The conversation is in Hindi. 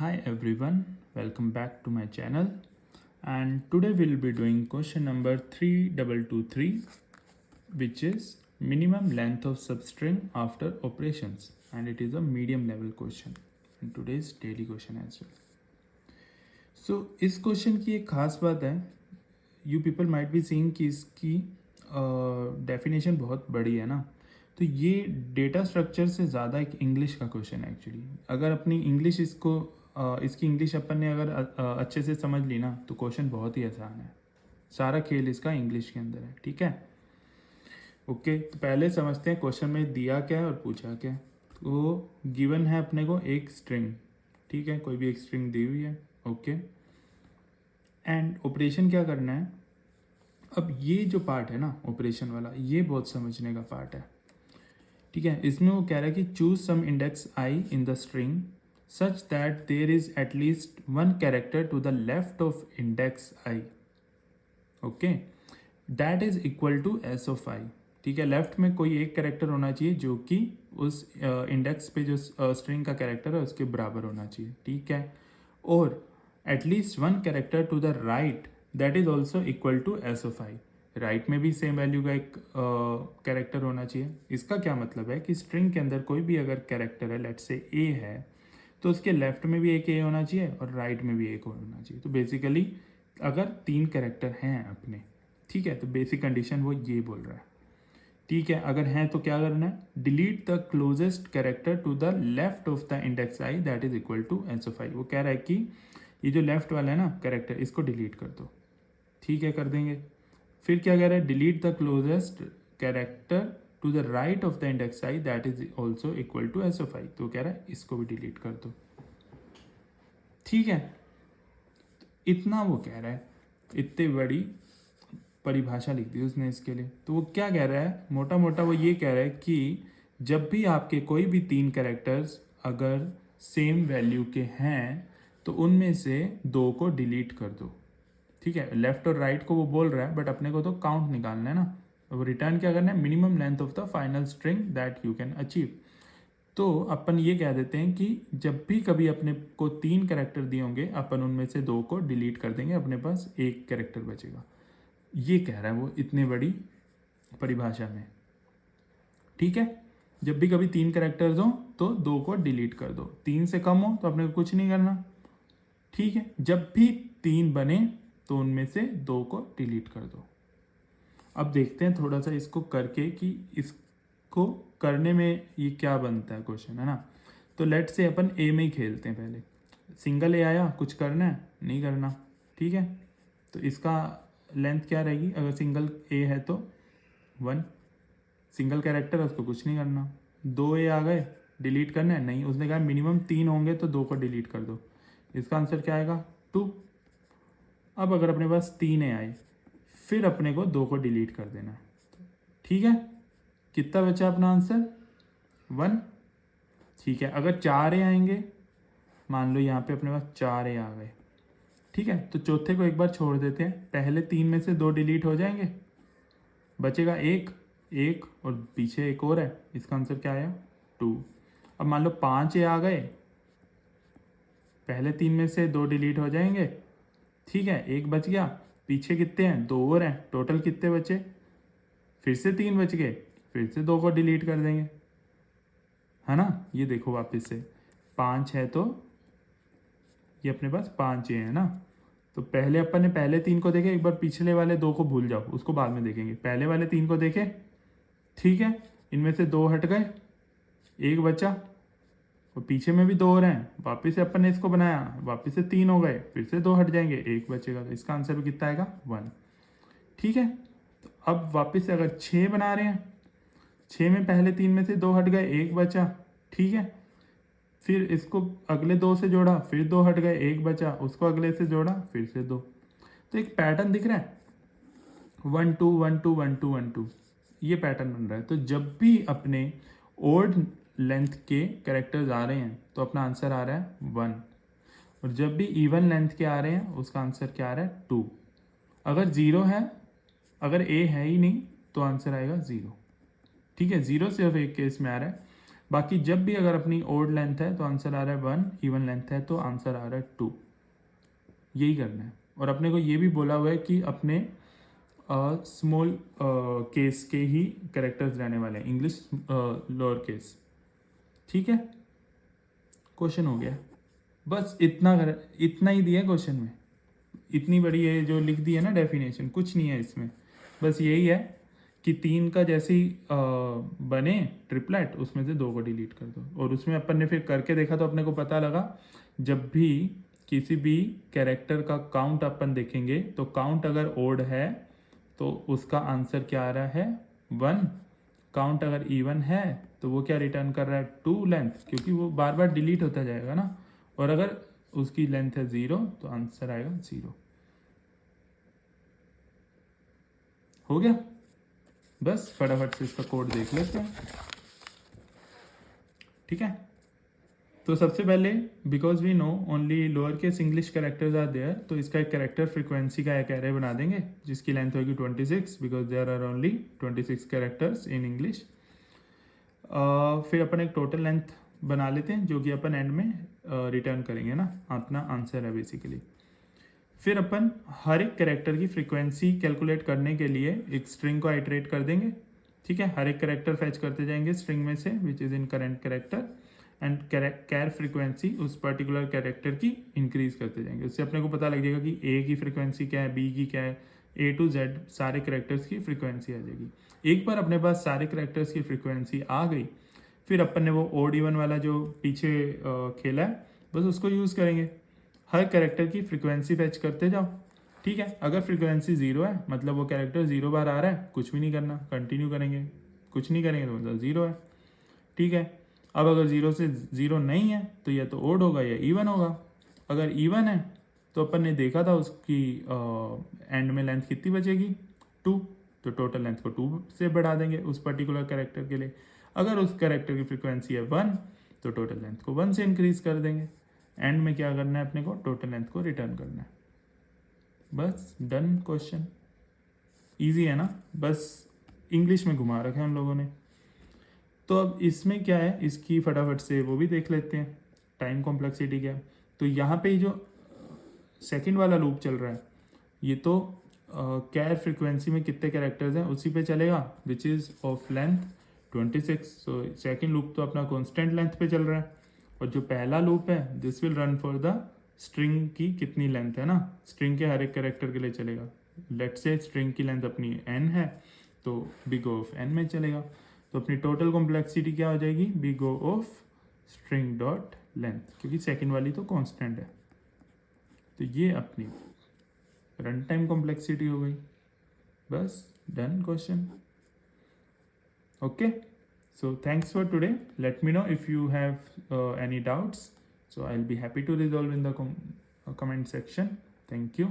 Hi everyone, welcome back to my channel, and today we'll be doing question number 3223, which is minimum length of substring after operations, and it is a medium level question and today's daily question as well. So इस क्वेश्चन की एक खास बात है, you people might be seeing कि इसकी डेफिनेशन बहुत बड़ी है ना, तो ये डेटा स्ट्रक्चर से ज़्यादा एक इंग्लिश का क्वेश्चन है एक्चुअली। अगर अपनी इंग्लिश इसकी इंग्लिश अपन ने अगर अच्छे से समझ ली ना तो क्वेश्चन बहुत ही आसान है। सारा खेल इसका इंग्लिश के अंदर है, ठीक है। ओके, तो पहले समझते हैं क्वेश्चन में दिया क्या है और पूछा क्या है। तो गिवन है अपने को एक स्ट्रिंग, ठीक है, कोई भी एक स्ट्रिंग दी हुई है। ओके, एंड ऑपरेशन क्या करना है। अब ये जो पार्ट है ना ऑपरेशन वाला, ये बहुत समझने का पार्ट है, ठीक है। इसमें वो कह रहा है कि choose some index i in the string such that there is at least one character to the left of index i, okay, that is equal to S of i, ठीक है। लेफ्ट में कोई एक कैरेक्टर होना चाहिए जो कि उस इंडेक्स पे जो स्ट्रिंग का कैरेक्टर है उसके बराबर होना चाहिए, ठीक है। और at least one character to the right that is also equal to S of I, right में भी सेम वैल्यू का एक कैरेक्टर होना चाहिए। इसका क्या मतलब है कि स्ट्रिंग के अंदर कोई भी अगर कैरेक्टर है, लेट्स से ए है, तो उसके लेफ्ट में भी एक ए होना चाहिए और राइट में भी एक होना चाहिए। तो बेसिकली अगर तीन कैरेक्टर हैं अपने, ठीक है, तो बेसिक कंडीशन वो ये बोल रहा है, ठीक है। अगर हैं तो क्या करना है, delete the closest character to the left of the index i that is equal to S of i. वो कह रहा है कि ये जो लेफ्ट वाला है ना कैरेक्टर, इसको डिलीट कर दो, ठीक है, कर देंगे। फिर क्या कह रहा है, delete the closest character to the right of the index i that is also equal to S of i. तो कह रहा है इसको भी डिलीट कर दो, ठीक है। इतना वो कह रहा है, इतनी बड़ी परिभाषा लिख दी उसने इसके लिए। तो वो क्या कह रहा है, मोटा मोटा वो ये कह रहा है कि जब भी आपके कोई भी तीन कैरेक्टर्स अगर सेम वैल्यू के हैं तो उनमें से दो को डिलीट कर दो, ठीक है। लेफ्ट और राइट को वो बोल रहा है, बट अपने को तो काउंट निकालना है ना। वो रिटर्न क्या करना है, minimum length of the final string that you can achieve. तो अपन ये कह देते हैं कि जब भी कभी अपने को तीन कैरेक्टर दिए होंगे, अपन उनमें से दो को डिलीट कर देंगे, अपने पास एक कैरेक्टर बचेगा। ये कह रहा है वो इतनी बड़ी परिभाषा में, ठीक है। जब भी कभी तीन कैरेक्टर्स हो तो दो को डिलीट कर दो, तीन से कम हो तो अपने को कुछ नहीं करना, ठीक है। जब भी तीन बने तो उनमें से दो को डिलीट कर दो। अब देखते हैं थोड़ा सा इसको करके कि इसको करने में ये क्या बनता है क्वेश्चन, है ना। तो लेट से अपन ए में ही खेलते हैं। पहले सिंगल ए आया, कुछ करना है नहीं करना, ठीक है। तो इसका लेंथ क्या रहेगी, अगर सिंगल ए है तो 1, सिंगल कैरेक्टर है उसको कुछ नहीं करना। दो ए आ गए, डिलीट करना है नहीं, उसने कहा मिनिमम तीन होंगे तो दो को डिलीट कर दो। इसका आंसर क्या आएगा, 2। अब अगर अपने पास तीन ए आए, फिर अपने को दो को डिलीट कर देना, ठीक है। कितना बचा अपना आंसर, 1, ठीक है। अगर चार ए आएंगे, मान लो यहाँ पे अपने पास चार ए आ गए, ठीक है, तो चौथे को एक बार छोड़ देते हैं, पहले तीन में से दो डिलीट हो जाएंगे, बचेगा एक, एक और पीछे एक और है। इसका आंसर क्या आया, 2। अब मान लो पाँच ए आ गए, पहले तीन में से दो डिलीट हो जाएंगे, ठीक है, एक बच गया, पीछे कितने हैं, दो और हैं, टोटल कितने बचे, फिर से तीन बच गए, फिर से दो को डिलीट कर देंगे, है ना। ये देखो वापस से पाँच है तो ये अपने पास पाँच है ना। तो पहले अपन ने पहले तीन को देखे, एक बार पिछले वाले दो को भूल जाओ, उसको बाद में देखेंगे। पहले वाले तीन को देखे, ठीक है, इनमें से दो हट गए, एक बचा, और पीछे में भी दो और हैं, वापस से अपन ने इसको बनाया, वापस से तीन हो गए, फिर से दो हट जाएंगे, एक बचेगा। तो इसका आंसर भी कितना आएगा, 1, ठीक है। तो अब वापस से अगर 6 बना रहे हैं, 6 में पहले तीन में से दो हट गए, एक बचा, ठीक है, फिर इसको अगले दो से जोड़ा, फिर दो हट गए, एक बचा, उसको अगले से जोड़ा, फिर से दो। तो एक पैटर्न दिख रहा है, 1 2 1 2 1 2 1 2, ये पैटर्न बन रहा है। तो जब भी अपने ओड लेंथ के कैरेक्टर्स आ रहे हैं तो अपना आंसर आ रहा है 1, और जब भी इवन लेंथ के आ रहे हैं उसका आंसर क्या आ रहा है, 2। अगर 0 है, अगर ए है ही नहीं तो आंसर आएगा 0, ठीक है। 0 सिर्फ एक केस में आ रहा है, बाकी जब भी अगर अपनी ओड लेंथ है तो आंसर आ रहा है 1, इवन लेंथ है तो आंसर आ रहा है 2। यही करना है। और अपने को ये भी बोला हुआ है कि अपने स्मॉल केस के ही कैरेक्टर्स रहने वाले हैं, इंग्लिश लोअर केस। ठीक है, क्वेश्चन हो गया। बस इतना ही दिया क्वेश्चन में। इतनी बड़ी है जो लिख दी है ना डेफिनेशन, कुछ नहीं है इसमें। बस यही है कि 3 का जैसे ही बने ट्रिपलेट, उसमें से 2 को डिलीट कर दो। और उसमें अपन ने फिर करके देखा तो अपने को पता लगा जब भी किसी भी कैरेक्टर का काउंट अपन देखेंगे तो काउंट अगर ओड है तो उसका आंसर क्या आ रहा है 1। काउंट अगर इवन है तो वो क्या रिटर्न कर रहा है 2 लेंथ, क्योंकि वो बार बार डिलीट होता जाएगा ना। और अगर उसकी लेंथ है 0 तो आंसर आएगा 0। हो गया। बस फटाफट से इसका कोड देख लेते हैं। ठीक है, तो सबसे पहले because we know only lower case English characters are there, तो इसका एक कैरेक्टर फ्रीक्वेंसी का एक एरे बना देंगे जिसकी लेंथ होगी 26, because there are only 26 characters in English. फिर अपन एक टोटल लेंथ बना लेते हैं जो कि अपन एंड में रिटर्न करेंगे ना, अपना आंसर है बेसिकली। फिर अपन हर एक कैरेक्टर की फ्रीक्वेंसी कैलकुलेट करने के लिए एक स्ट्रिंग को आइटरेट कर देंगे। ठीक है, हर एक कैरेक्टर फैच करते जाएंगे स्ट्रिंग में से which is in current character, and char frequency उस पर्टिकुलर कैरेक्टर की इंक्रीज करते जाएंगे। उससे अपने को पता लग जाएगा कि ए की फ्रीक्वेंसी क्या है, बी की क्या है, A to Z सारे कैरेक्टर्स की फ्रीक्वेंसी आ जाएगी। एक बार अपने पास सारे कैरेक्टर्स की फ्रीक्वेंसी आ गई, फिर अपन ने वो ओड इवन वाला जो पीछे खेला है बस उसको यूज़ करेंगे। हर कैरेक्टर की फ्रीक्वेंसी फैच करते जाओ। ठीक है, अगर फ्रीक्वेंसी 0 है मतलब वो कैरेक्टर 0 बार आ रहा है, कुछ भी नहीं करना, कंटिन्यू करेंगे। कुछ नहीं करेंगे तो मतलब 0 है। ठीक है, अब अगर 0 से 0 नहीं है तो या तो ओड होगा या इवन होगा। अगर इवन है तो अपन ने देखा था उसकी एंड में लेंथ कितनी बचेगी 2, तो टोटल लेंथ को 2 से बढ़ा देंगे उस पर्टिकुलर कैरेक्टर के लिए। अगर उस कैरेक्टर की फ्रीक्वेंसी है 1 तो टोटल लेंथ को 1 से इंक्रीज कर देंगे। एंड में क्या करना है अपने को, टोटल लेंथ को रिटर्न करना है। बस डन क्वेश्चन। इजी है ना, बस इंग्लिश में घुमा रखा है हम लोगों ने। तो अब इसमें क्या है, इसकी फटाफट से वो भी देख लेते हैं टाइम कॉम्प्लेक्सिटी क्या है। तो यहाँ पे जो सेकंड वाला लूप चल रहा है ये तो कैर फ्रीक्वेंसी में कितने कैरेक्टर्स हैं उसी पे चलेगा, which is of length 26। So second loop तो अपना कॉन्स्टेंट लेंथ पे चल रहा है। और जो पहला लूप है this will run for the string की कितनी लेंथ है ना, स्ट्रिंग के हर एक कैरेक्टर के लिए चलेगा। लेट से स्ट्रिंग की लेंथ अपनी n है तो बिग O ऑफ n में चलेगा। तो अपनी टोटल कॉम्प्लेक्सिटी क्या हो जाएगी, big O of string dot length, क्योंकि सेकंड वाली तो कांस्टेंट है। तो ये अपनी रन टाइम कॉम्प्लेक्सिटी हो गई। बस done question. Okay, so thanks for today. Let me know if you have any doubts, so I'll be happy to resolve in the comment section. Thank you.